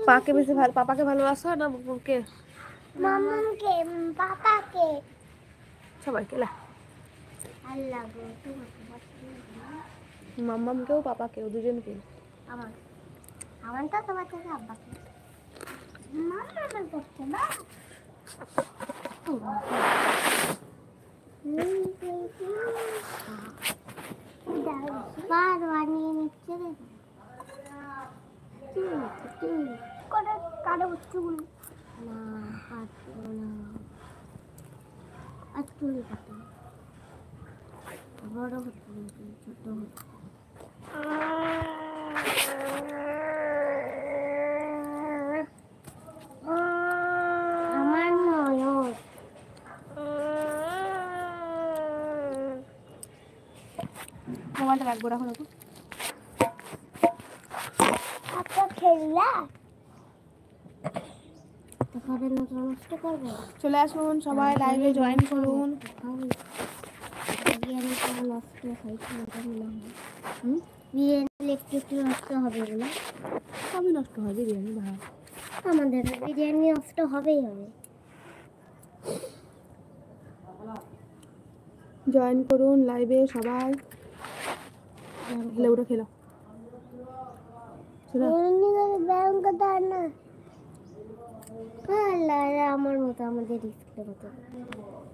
পাকে বেশি ভালো, পাপাকে ভালোবাসো না কে? মামাকে, পাপাকে, সবাইকে লা আল্লাহ গো মাম্মামকেও পাপাকেও দুজনকে। আমার আমারটা তোমার থেকে আব্বাকে মামা করছে না বার বানিয়ে নিচ্ছে রে করে কারো চুল না কাটবো না আর চুল কাটে বড় হচ্ছে ছোট হচ্ছে আমার নয় মোবাইলটা রাখবো, রাখো রাখো। আপনি খেললা তাহলে নষ্ট করবে চলে আসুন সবাই, লাইভে জয়েন করুন। বিরিয়ানি তো নষ্ট হয়েছে এটা মনে হয় বিরিয়ানি একটু নষ্ট হবে বলে সবই নষ্ট হয় বিরিয়ানি ভাত। আমাদের বিরিয়ানি নষ্ট হবেই হবে। জয়েন করুন লাইভে সবাই, খেলে উঠে খেলো। আমার মতো আমাদের স্কুলের মতো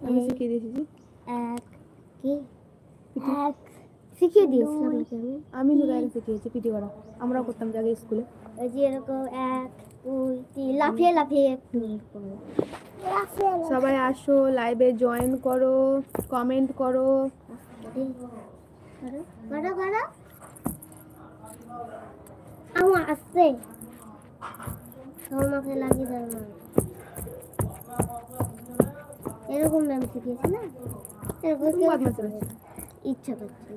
আমি শিখিয়ে দিয়েছি। এক কি এক শিখিয়ে দিয়েছিলাম আমি তো আগে শিখিয়েছি পিটি করা, আমরাও করতাম আগে স্কুলে। ওই যে এরকম এক দুই তিন লাফিয়ে লাফিয়ে সবাই আসো লাইভে জয়েন করো, কমেন্ট করো। আমার আসছে মাথায় লাগিয়ে দেয় না এরকম ম্যাম শিখিয়েছে না এরকম ইচ্ছা করছে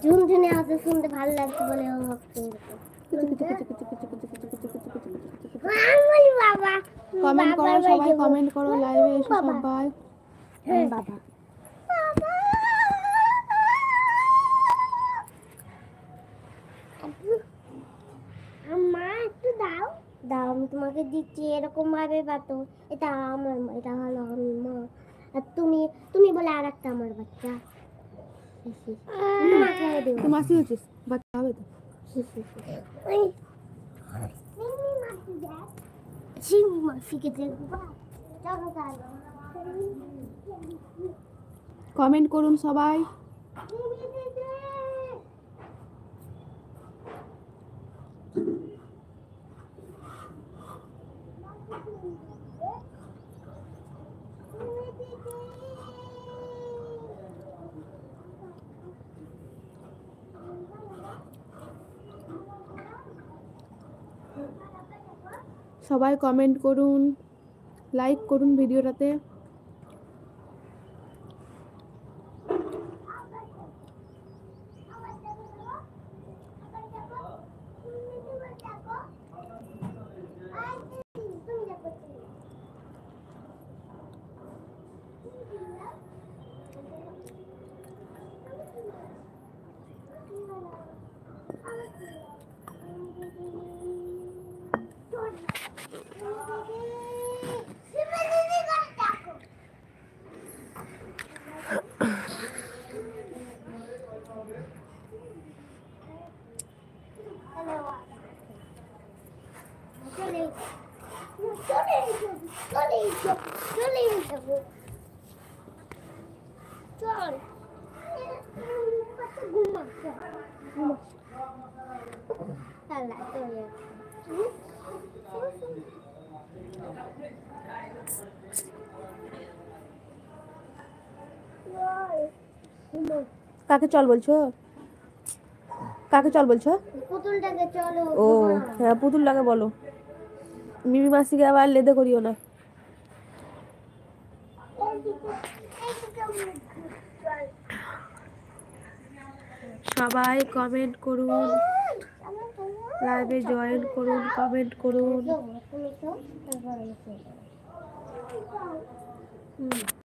ঝুনঝুনি আওয়াজ শুনতে ভালো লাগছে বলে বাবা কমেন্ট করো সবাই, কমেন্ট করো লাইভে এসো সবাই। বাবা দাও আমি তোমাকে দিচ্ছি এরকম ভাবে বাতো এটা আমার এটা হলো আমি মা আর তুমি তুমি বলে আর একটা আমার বাচ্চা তুই মাসি হচ্ছিস, বাচ্চা হবে তো। কমেন্ট করুন সবাই। সবাই কমেন্ট করুন, লাইক করুন ভিডিওটাতে। কাকে চল বলছো? কাকে চল বলছো? পুতুলটাকে চলো। ও হ্যাঁ পুতুলটাকে বলো, মিমি মাসিকে আবার লেদে করিও না। সবাই কমেন্ট করুন, লাইভে জয়েন করুন, কমেন্ট করুন।